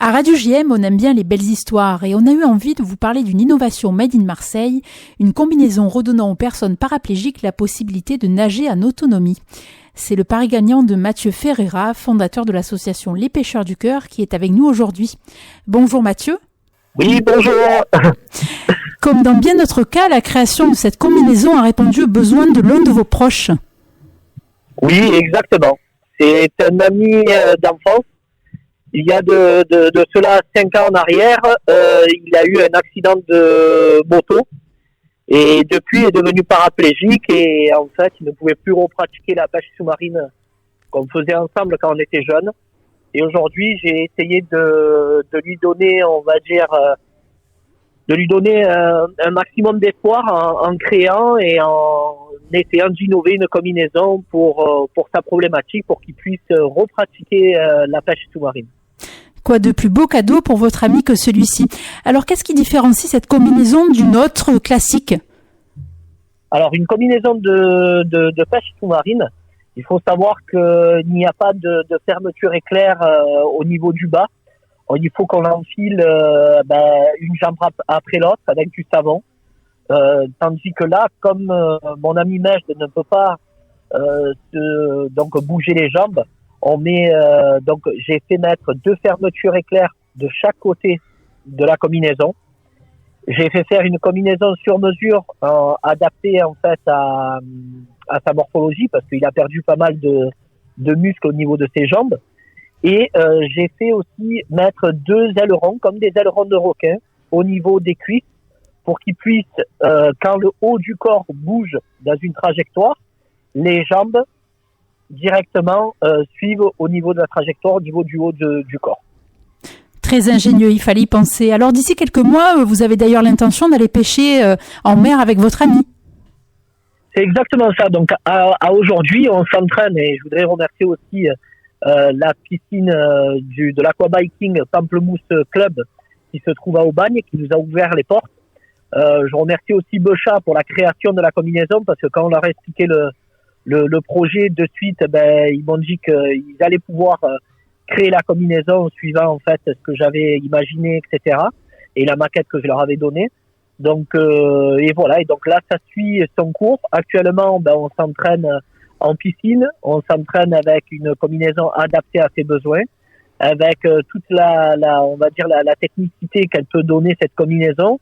À Radio JM, on aime bien les belles histoires et on a eu envie de vous parler d'une innovation made in Marseille, une combinaison redonnant aux personnes paraplégiques la possibilité de nager en autonomie. C'est le pari gagnant de Mathieu Ferreira, fondateur de l'association Les Pêcheurs du Cœur, qui est avec nous aujourd'hui. Bonjour Mathieu. Oui, bonjour. Comme dans bien d'autres cas, la création de cette combinaison a répondu aux besoins de l'un de vos proches. Oui, exactement. C'est un ami d'enfance. Il y a de cela 5 ans en arrière, il a eu un accident de moto et depuis il est devenu paraplégique et en fait il ne pouvait plus repratiquer la pêche sous-marine qu'on faisait ensemble quand on était jeunes. Et aujourd'hui j'ai essayé de lui donner, on va dire, de lui donner un maximum d'espoir en créant et en essayant d'innover une combinaison pour sa problématique, pour qu'il puisse repratiquer la pêche sous-marine. Quoi de plus beau cadeau pour votre ami que celui-ci? Alors, qu'est-ce qui différencie cette combinaison d'une autre classique? Alors, une combinaison de pêche sous-marine, il faut savoir qu'il n'y a pas de fermeture éclair au niveau du bas. Il faut qu'on enfile une jambe après l'autre avec du savon. Tandis que là, comme mon ami Majd ne peut pas donc bouger les jambes, on met j'ai fait mettre 2 fermetures éclairs de chaque côté de la combinaison. J'ai fait faire une combinaison sur mesure adaptée en fait à sa morphologie parce qu'il a perdu pas mal de muscles au niveau de ses jambes. Et j'ai fait aussi mettre 2 ailerons comme des ailerons de requin au niveau des cuisses pour qu'ils puissent, quand le haut du corps bouge dans une trajectoire, les jambes directement suivent au niveau de la trajectoire, au niveau du haut du corps. Très ingénieux, il fallait y penser. Alors d'ici quelques mois, vous avez d'ailleurs l'intention d'aller pêcher en mer avec votre ami. C'est exactement ça. Donc à aujourd'hui, on s'entraîne et je voudrais remercier aussi la piscine de l'Aquabiking Pamplemousse Club qui se trouve à Aubagne, qui nous a ouvert les portes. Je remercie aussi Beuchat pour la création de la combinaison parce que quand on leur a expliqué le projet de suite, ils m'ont dit qu'ils allaient pouvoir créer la combinaison suivant en fait ce que j'avais imaginé, etc. et la maquette que je leur avais donnée. Donc et voilà. Et donc là, ça suit son cours. Actuellement, on s'entraîne en piscine, on s'entraîne avec une combinaison adaptée à ses besoins, avec toute on va dire la technicité qu'elle peut donner cette combinaison.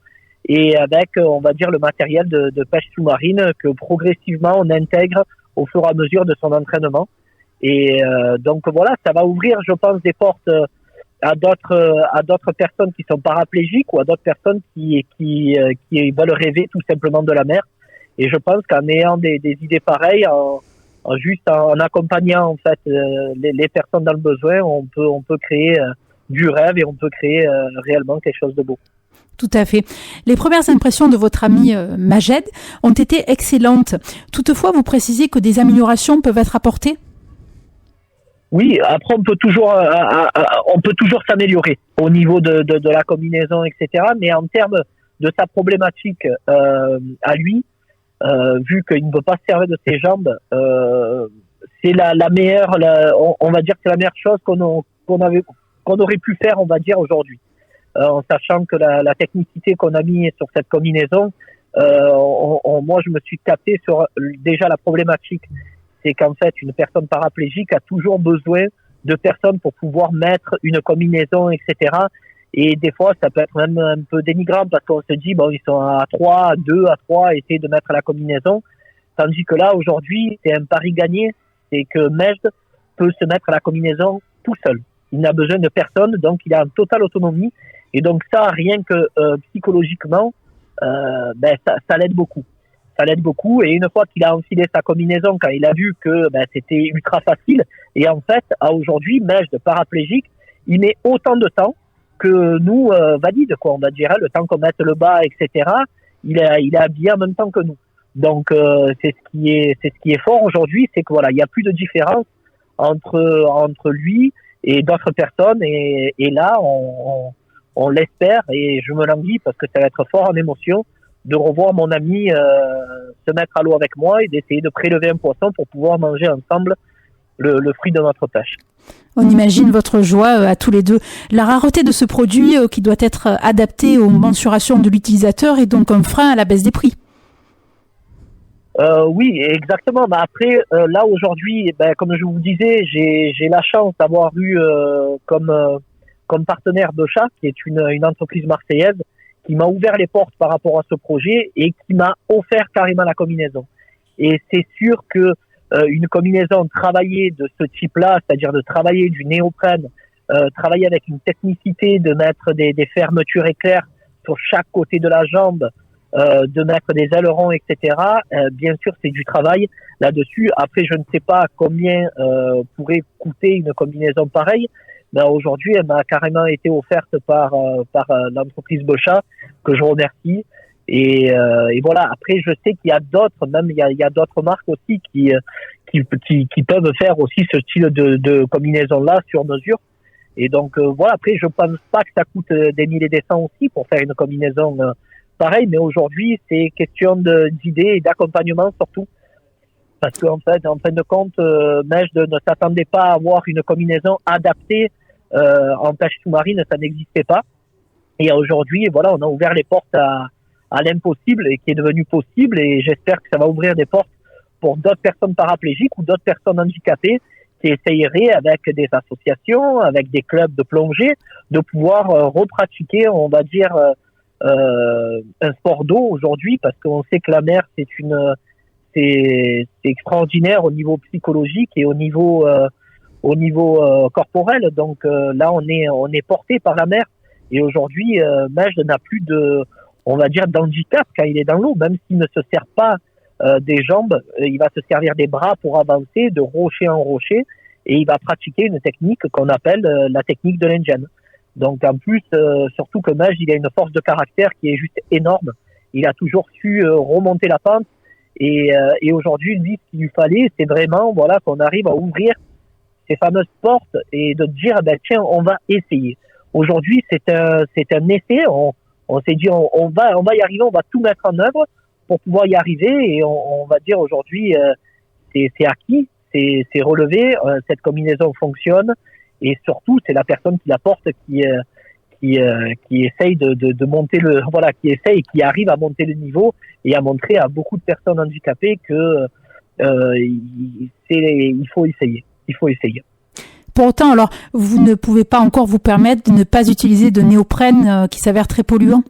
Et avec, on va dire, le matériel de pêche sous-marine que progressivement on intègre au fur et à mesure de son entraînement. Et donc voilà, ça va ouvrir, je pense, des portes à d'autres personnes qui sont paraplégiques ou à d'autres personnes qui veulent rêver tout simplement de la mer. Et je pense qu'en ayant des idées pareilles, en accompagnant en fait les personnes dans le besoin, on peut créer du rêve et on peut créer réellement quelque chose de beau. Tout à fait. Les premières impressions de votre ami Majd ont été excellentes. Toutefois, vous précisez que des améliorations peuvent être apportées? Oui, après on peut toujours s'améliorer au niveau de la combinaison, etc. Mais en termes de sa problématique à lui, vu qu'il ne peut pas se servir de ses jambes, c'est la meilleure, on va dire que c'est la meilleure chose qu'on aurait pu faire, on va dire aujourd'hui. En sachant que la technicité qu'on a mis sur cette combinaison, moi je me suis tapé sur déjà la problématique, c'est qu'en fait une personne paraplégique a toujours besoin de personnes pour pouvoir mettre une combinaison, etc. Et des fois ça peut être même un peu dénigrant parce qu'on se dit ils sont à 3, à 2, à 3, essayer de mettre la combinaison, tandis que là aujourd'hui c'est un pari gagné, c'est que Majd peut se mettre la combinaison tout seul. Il n'a besoin de personne, donc il a une totale autonomie. Et donc ça, rien que psychologiquement, ça l'aide beaucoup. Ça l'aide beaucoup. Et une fois qu'il a enfilé sa combinaison, quand il a vu que c'était ultra facile, et en fait, à aujourd'hui, Majd paraplégique, il met autant de temps que nous valides, quoi. On va dire, le temps qu'on mette le bas, etc. Il est habillé en même temps que nous. Donc c'est ce qui est fort aujourd'hui, c'est que voilà, il y a plus de différence entre lui et d'autres personnes. Et là, on l'espère et je me languis parce que ça va être fort en émotion de revoir mon ami se mettre à l'eau avec moi et d'essayer de prélever un poisson pour pouvoir manger ensemble le fruit de notre pêche. On imagine votre joie à tous les deux. La rareté de ce produit qui doit être adapté aux mensurations de l'utilisateur est donc un frein à la baisse des prix. Oui, exactement. Mais après, là aujourd'hui, comme je vous disais, j'ai la chance d'avoir eu comme partenaire Bechas, qui est une entreprise marseillaise, qui m'a ouvert les portes par rapport à ce projet et qui m'a offert carrément la combinaison. Et c'est sûr que une combinaison travaillée de ce type-là, c'est-à-dire de travailler du néoprène, travailler avec une technicité de mettre des fermetures éclairs sur chaque côté de la jambe, de mettre des ailerons, etc. Bien sûr, c'est du travail là-dessus. Après, je ne sais pas combien pourrait coûter une combinaison pareille. Mais aujourd'hui, elle m'a carrément été offerte par l'entreprise Bechas, que je remercie. Et voilà. Après, je sais qu'il y a d'autres, même il y a d'autres marques aussi qui peuvent faire aussi ce style de combinaison-là sur mesure. Et donc voilà. Après, je pense pas que ça coûte des milliers et des cents aussi pour faire une combinaison pareille. Mais aujourd'hui, c'est question d'idées et d'accompagnement surtout. Parce qu'en fait, en fin de compte, Mejde ne s'attendait pas à avoir une combinaison adaptée en pêche sous-marine, ça n'existait pas. Et aujourd'hui, voilà, on a ouvert les portes à l'impossible et qui est devenu possible. Et j'espère que ça va ouvrir des portes pour d'autres personnes paraplégiques ou d'autres personnes handicapées qui essayeraient, avec des associations, avec des clubs de plongée, de pouvoir repratiquer, on va dire, un sport d'eau aujourd'hui, parce qu'on sait que la mer, c'est extraordinaire au niveau psychologique et au niveau corporel. Donc là, on est porté par la mer. Et aujourd'hui, Mejde n'a plus on va dire, d'handicap quand il est dans l'eau, même s'il ne se sert pas des jambes, il va se servir des bras pour avancer de rocher en rocher, et il va pratiquer une technique qu'on appelle la technique de l'engine. Donc en plus, surtout que Mejde, il a une force de caractère qui est juste énorme. Il a toujours su remonter la pente. Et aujourd'hui, lui, ce qu'il lui fallait, c'est vraiment, voilà, qu'on arrive à ouvrir ces fameuses portes et de dire, tiens, on va essayer. Aujourd'hui, c'est un essai. On s'est dit, on va y arriver, on va tout mettre en œuvre pour pouvoir y arriver. Et on va dire aujourd'hui, c'est acquis, c'est relevé, cette combinaison fonctionne. Et surtout, c'est la personne qui la porte qui essaye de monter qui essaye et qui arrive à monter le niveau et à montrer à beaucoup de personnes handicapées que il faut essayer. Pour autant, alors, vous ne pouvez pas encore vous permettre de ne pas utiliser de néoprène qui s'avère très polluant.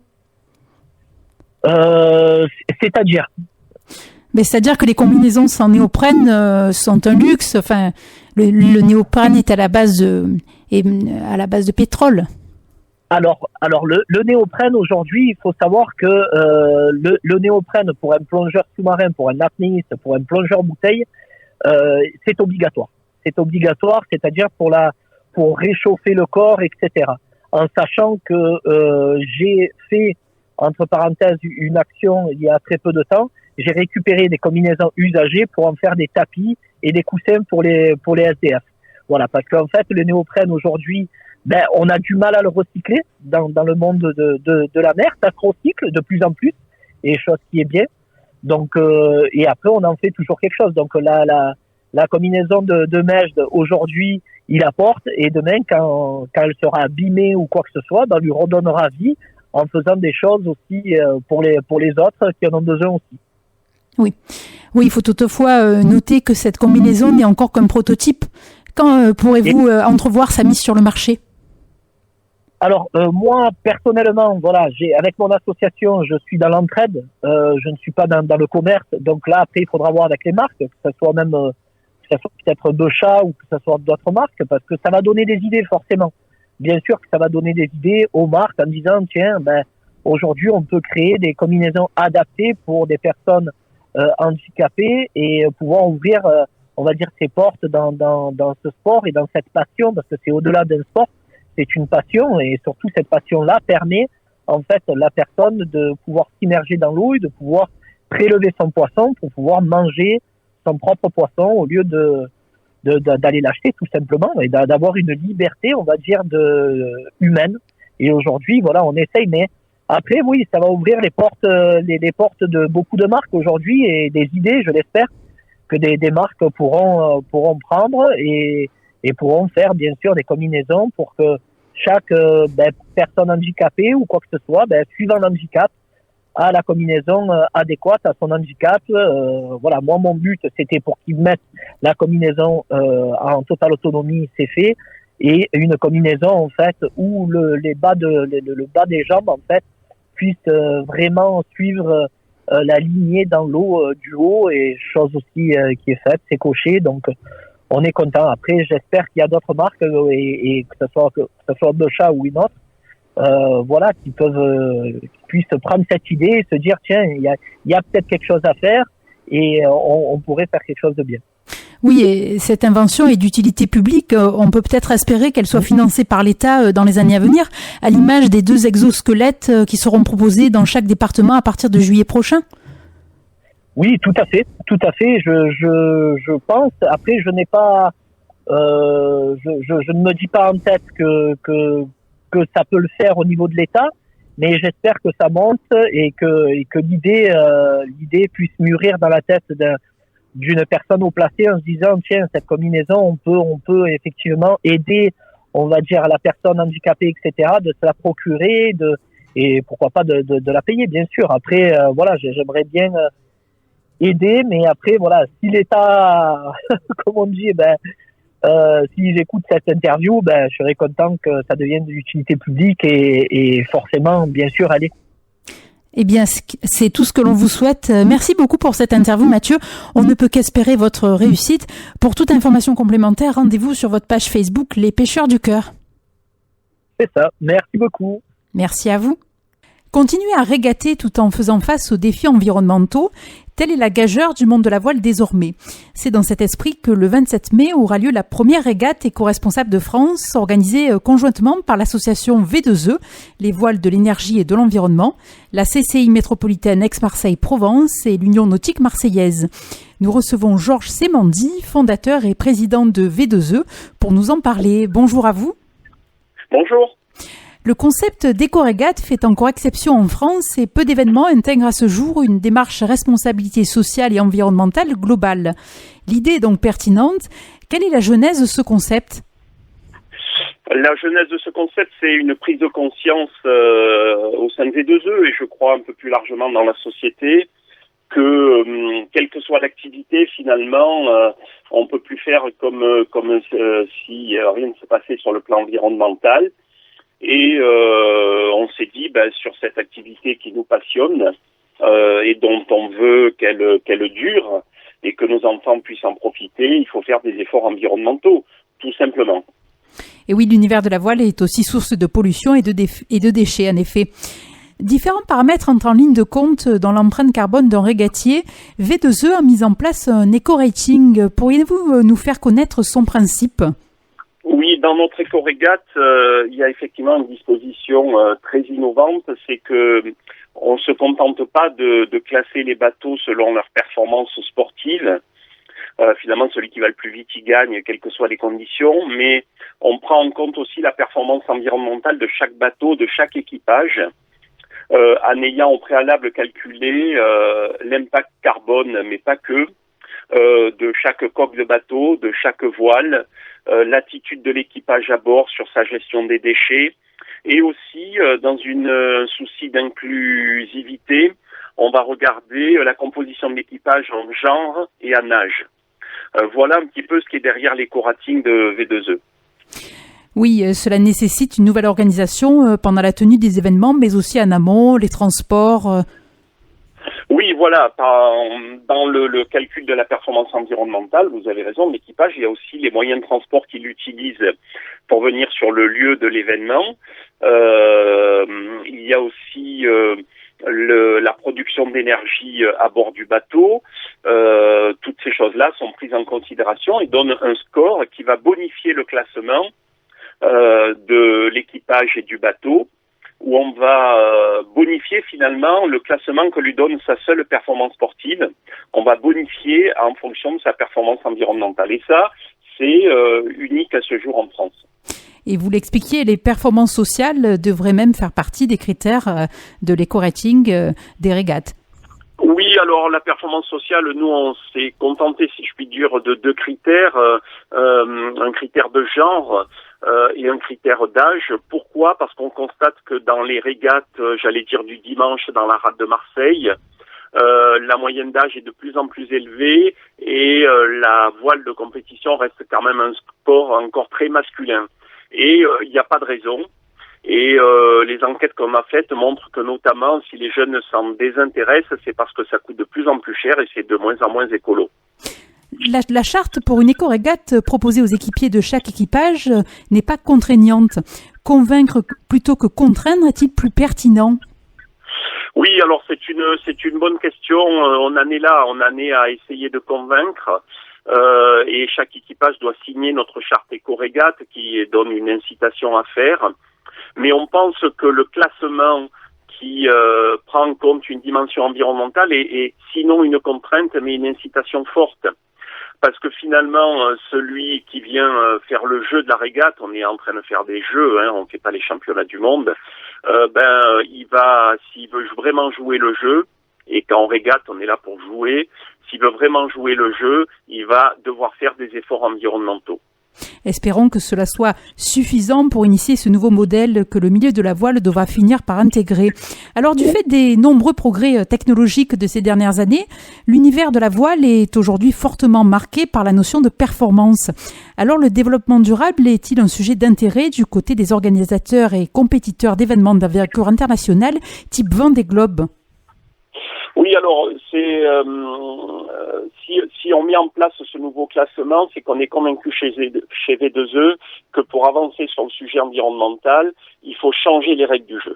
C'est-à-dire Mais c'est-à-dire que les combinaisons sans néoprène sont un luxe. Enfin, le néoprène est à la base de pétrole. Alors le néoprène aujourd'hui, il faut savoir que le néoprène pour un plongeur sous-marin, pour un apnéiste, pour un plongeur bouteille, c'est obligatoire. C'est obligatoire, c'est-à-dire pour réchauffer le corps, etc. En sachant que j'ai fait, entre parenthèses, une action il y a très peu de temps. J'ai récupéré des combinaisons usagées pour en faire des tapis et des coussins pour les SDF. Voilà, parce qu'en fait, le néoprène aujourd'hui, on a du mal à le recycler dans le monde de la mer. Ça se recycle de plus en plus, et chose qui est bien. Donc, et après, on en fait toujours quelque chose. Donc, la combinaison de Mejde aujourd'hui, il apporte, et demain, quand elle sera abîmée ou quoi que ce soit, on lui redonnera vie en faisant des choses aussi pour les autres qui en ont besoin aussi. Oui, il faut toutefois noter que cette combinaison n'est encore qu'un prototype. Quand pourrez-vous entrevoir sa mise sur le marché ? Alors moi personnellement, voilà, avec mon association, je suis dans l'entraide, je ne suis pas dans le commerce. Donc là, après, il faudra voir avec les marques, que ce soit peut-être Bechas ou que ce soit d'autres marques, parce que ça va donner des idées forcément. Bien sûr que ça va donner des idées aux marques en disant, tiens, aujourd'hui, on peut créer des combinaisons adaptées pour des personnes handicapées et pouvoir ouvrir, on va dire, ces portes dans ce sport et dans cette passion, parce que c'est au-delà d'un sport, c'est une passion, et surtout cette passion-là permet en fait la personne de pouvoir s'immerger dans l'eau et de pouvoir prélever son poisson pour pouvoir manger son propre poisson au lieu d'aller l'acheter tout simplement, et d'avoir une liberté, on va dire, humaine. Et aujourd'hui, voilà, on essaye, mais après, oui, ça va ouvrir les portes de beaucoup de marques aujourd'hui, et des idées, je l'espère, que des marques pourront prendre et et pourront faire bien sûr des combinaisons pour que chaque personne handicapée ou quoi que ce soit, suivant l'handicap, a la combinaison adéquate à son handicap. Voilà, moi mon but c'était pour qu'ils mettent la combinaison en totale autonomie, c'est fait, et une combinaison en fait où le bas des jambes en fait puisse vraiment suivre la lignée dans l'eau du haut, et chose aussi qui est faite, c'est coché, donc on est content. Après, j'espère qu'il y a d'autres marques et que ce soit Bochat ou une autre, voilà, qui puissent prendre cette idée et se dire tiens, il y a peut-être quelque chose à faire et on pourrait faire quelque chose de bien. Oui, et cette invention est d'utilité publique. On peut peut-être espérer qu'elle soit financée par l'État dans les années à venir, à l'image des 2 exosquelettes qui seront proposés dans chaque département à partir de juillet prochain. Oui, tout à fait. Je pense. Après, je n'ai pas, je ne me dis pas en tête que ça peut le faire au niveau de l'État, mais j'espère que ça monte et que l'idée puisse mûrir dans la tête d'une personne haut placée en se disant tiens, cette combinaison, on peut effectivement aider, on va dire, la personne handicapée, etc., de se la procurer, et pourquoi pas de la payer, bien sûr. Après, voilà, j'aimerais bien aider, mais après, voilà, si l'État, comme on dit, si j'écoute cette interview, je serais content que ça devienne de l'utilité publique et forcément, bien sûr, aller. Eh bien, c'est tout ce que l'on vous souhaite. Merci beaucoup pour cette interview, Mathieu. On ne peut qu'espérer votre réussite. Pour toute information complémentaire, rendez-vous sur votre page Facebook Les Pêcheurs du Cœur. C'est ça. Merci beaucoup. Merci à vous. Continuez à régater tout en faisant face aux défis environnementaux. Telle est la gageure du monde de la voile désormais. C'est dans cet esprit que le 27 mai aura lieu la première régate éco-responsable de France, organisée conjointement par l'association V2E, les voiles de l'énergie et de l'environnement, la CCI métropolitaine Aix-Marseille-Provence et l'Union nautique marseillaise. Nous recevons Georges Sémandy, fondateur et président de V2E, pour nous en parler. Bonjour à vous. Bonjour. Le concept d'éco-régate fait encore exception en France et peu d'événements intègrent à ce jour une démarche responsabilité sociale et environnementale globale. L'idée est donc pertinente. Quelle est la genèse de ce concept ? La genèse de ce concept, c'est une prise de conscience au sein de V2E et je crois un peu plus largement dans la société que quelle que soit l'activité, finalement, on peut plus faire comme si rien ne se passait sur le plan environnemental. Et on s'est dit, sur cette activité qui nous passionne et dont on veut qu'elle dure et que nos enfants puissent en profiter, il faut faire des efforts environnementaux, tout simplement. Et oui, l'univers de la voile est aussi source de pollution et de déchets, en effet. Différents paramètres entrent en ligne de compte dans l'empreinte carbone d'un régatier. V2E a mis en place un éco-rating. Pourriez-vous nous faire connaître son principe ? Oui, dans notre éco-régate, il y a effectivement une disposition très innovante, c'est que on se contente pas de classer les bateaux selon leur performance sportive. Finalement, celui qui va le plus vite, il gagne, quelles que soient les conditions, mais on prend en compte aussi la performance environnementale de chaque bateau, de chaque équipage, en ayant au préalable calculé l'impact carbone, mais pas que, de chaque coque de bateau, de chaque voile, l'attitude de l'équipage à bord sur sa gestion des déchets, et aussi dans un souci d'inclusivité, on va regarder la composition de l'équipage en genre et en âge. Voilà un petit peu ce qui est derrière l'éco-rating de V2E. Oui, cela nécessite une nouvelle organisation pendant la tenue des événements, mais aussi en amont, les transports. Oui, voilà. Dans le calcul de la performance environnementale, vous avez raison, l'équipage, il y a aussi les moyens de transport qu'il utilise pour venir sur le lieu de l'événement. Il y a aussi la production d'énergie à bord du bateau. Toutes ces choses-là sont prises en considération et donnent un score qui va bonifier le classement de l'équipage et du bateau, où on va bonifier finalement le classement que lui donne sa seule performance sportive. On va bonifier en fonction de sa performance environnementale. Et ça, c'est unique à ce jour en France. Et vous l'expliquiez, les performances sociales devraient même faire partie des critères de l'éco-rating des régates. Oui, alors la performance sociale, nous on s'est contenté, si je puis dire, de 2 critères, un critère de genre et un critère d'âge. Pourquoi ? Parce qu'on constate que dans les régates, j'allais dire du dimanche dans la rade de Marseille, la moyenne d'âge est de plus en plus élevée et la voile de compétition reste quand même un sport encore très masculin. Et il n'y a pas de raison. Et les enquêtes qu'on a faites montrent que notamment si les jeunes s'en désintéressent, c'est parce que ça coûte de plus en plus cher et c'est de moins en moins écolo. La charte pour une éco-régate proposée aux équipiers de chaque équipage n'est pas contraignante. Convaincre plutôt que contraindre est-il plus pertinent ? Oui, alors c'est une bonne question. On en est à essayer de convaincre. Et chaque équipage doit signer notre charte éco-régate qui donne une incitation à faire. Mais on pense que le classement qui prend en compte une dimension environnementale est sinon une contrainte, mais une incitation forte. Parce que finalement, celui qui vient faire le jeu de la régate, on est en train de faire des jeux, on ne fait pas les championnats du monde, il va, s'il veut vraiment jouer le jeu, et qu'en régate, on est là pour jouer, s'il veut vraiment jouer le jeu, il va devoir faire des efforts environnementaux. Espérons que cela soit suffisant pour initier ce nouveau modèle que le milieu de la voile devra finir par intégrer. Alors, du fait des nombreux progrès technologiques de ces dernières années, l'univers de la voile est aujourd'hui fortement marqué par la notion de performance. Alors, le développement durable est-il un sujet d'intérêt du côté des organisateurs et compétiteurs d'événements d'envergure internationale type Vendée Globe ? Oui, alors si on met en place ce nouveau classement, c'est qu'on est convaincu chez V2E que pour avancer sur le sujet environnemental, il faut changer les règles du jeu.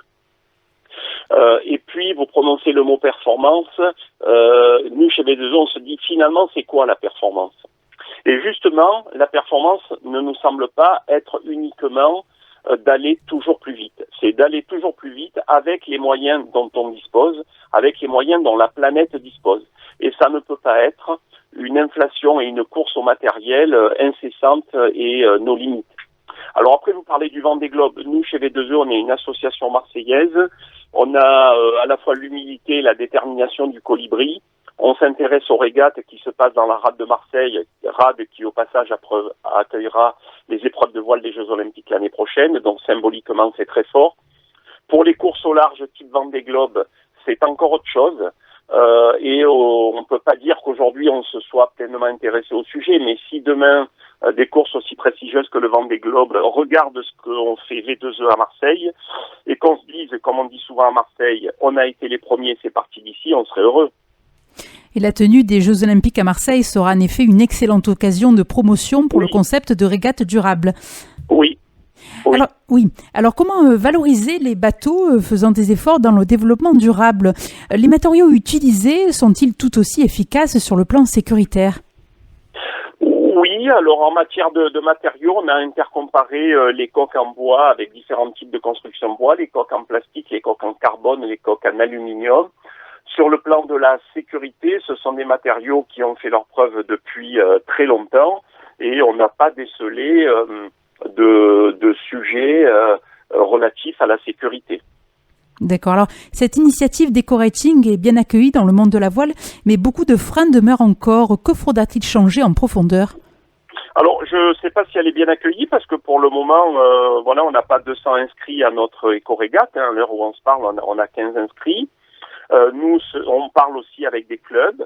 Et puis, vous prononcez le mot performance. Nous, chez V2E, on se dit finalement, c'est quoi la performance ? Et justement, la performance ne nous semble pas être uniquement d'aller toujours plus vite. C'est d'aller toujours plus vite avec les moyens dont on dispose, avec les moyens dont la planète dispose. Et ça ne peut pas être une inflation et une course au matériel incessante et nos limites. Alors après, vous parlez du Vendée Globe. Nous, chez V2E, on est une association marseillaise. On a à la fois l'humilité et la détermination du colibri. On s'intéresse aux régates qui se passent dans la rade de Marseille, rade qui au passage accueillera les épreuves de voile des Jeux Olympiques l'année prochaine, donc symboliquement c'est très fort. Pour les courses au large type Vendée Globe, c'est encore autre chose. Et on ne peut pas dire qu'aujourd'hui on se soit pleinement intéressé au sujet, mais si demain des courses aussi prestigieuses que le Vendée Globe regardent ce qu'on fait V2E à Marseille et qu'on se dise, comme on dit souvent à Marseille, on a été les premiers, c'est parti d'ici, on serait heureux. Et la tenue des Jeux Olympiques à Marseille sera en effet une excellente occasion de promotion pour le concept de régate durable. Oui. Alors comment valoriser les bateaux faisant des efforts dans le développement durable ? Les matériaux utilisés sont-ils tout aussi efficaces sur le plan sécuritaire ? Oui, alors en matière de matériaux, on a intercomparé les coques en bois avec différents types de construction bois, les coques en plastique, les coques en carbone, les coques en aluminium. Sur le plan de la sécurité, ce sont des matériaux qui ont fait leur preuve depuis très longtemps et on n'a pas décelé de sujets relatifs à la sécurité. D'accord. Alors, cette initiative d'éco-rating est bien accueillie dans le monde de la voile, mais beaucoup de freins demeurent encore. Que faudra-t-il changer en profondeur ? Alors, je ne sais pas si elle est bien accueillie parce que pour le moment, on n'a pas 200 inscrits à notre éco-régate. À l'heure où on se parle, on a 15 inscrits. Nous, on parle aussi avec des clubs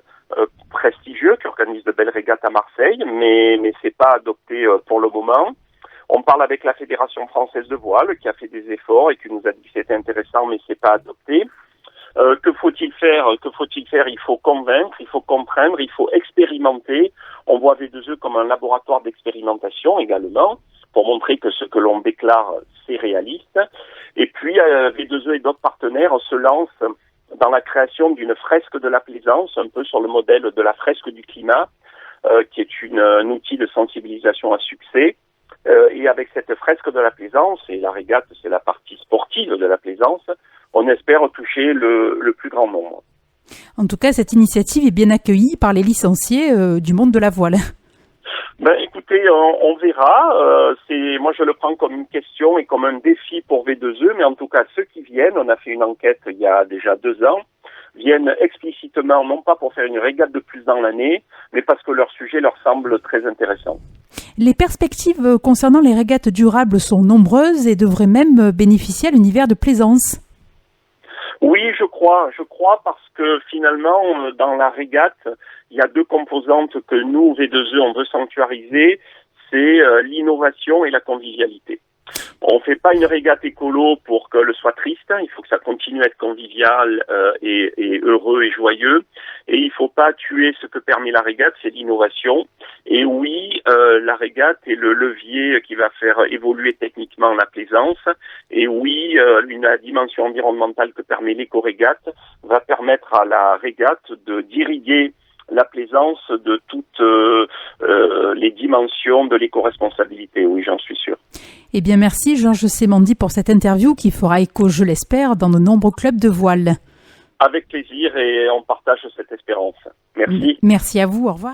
prestigieux qui organisent de belles régates à Marseille, mais c'est pas adopté pour le moment. On parle avec la Fédération française de voile qui a fait des efforts et qui nous a dit que c'était intéressant, mais c'est pas adopté. Que faut-il faire ? Il faut convaincre, il faut contraindre, il faut expérimenter. On voit V2E comme un laboratoire d'expérimentation également, pour montrer que ce que l'on déclare, c'est réaliste. Et puis, V2E et d'autres partenaires se lancent dans la création d'une fresque de la plaisance, un peu sur le modèle de la fresque du climat, qui est un outil de sensibilisation à succès. Et avec cette fresque de la plaisance, et la régate, c'est la partie sportive de la plaisance, on espère toucher le plus grand nombre. En tout cas, cette initiative est bien accueillie par les licenciés du monde de la voile. Écoutez, on verra. Moi, je le prends comme une question et comme un défi pour V2E, mais en tout cas, ceux qui viennent, on a fait une enquête il y a déjà 2 ans, viennent explicitement, non pas pour faire une régate de plus dans l'année, mais parce que leur sujet leur semble très intéressant. Les perspectives concernant les régates durables sont nombreuses et devraient même bénéficier à l'univers de plaisance. Oui, je crois parce que finalement, dans la régate, il y a deux composantes que nous, V2E, on veut sanctuariser, c'est l'innovation et la convivialité. On fait pas une régate écolo pour qu'elle soit triste, il faut que ça continue à être convivial et heureux et joyeux. Et il faut pas tuer ce que permet la régate, c'est l'innovation. Et oui, la régate est le levier qui va faire évoluer techniquement la plaisance. Et oui, la dimension environnementale que permet l'éco-régate va permettre à la régate d'irriguer la plaisance de toutes les dimensions de l'éco-responsabilité. Oui, j'en suis sûr. Eh bien, merci Georges Semondy pour cette interview qui fera écho, je l'espère, dans de nombreux clubs de voile. Avec plaisir et on partage cette espérance. Merci. Merci à vous, au revoir.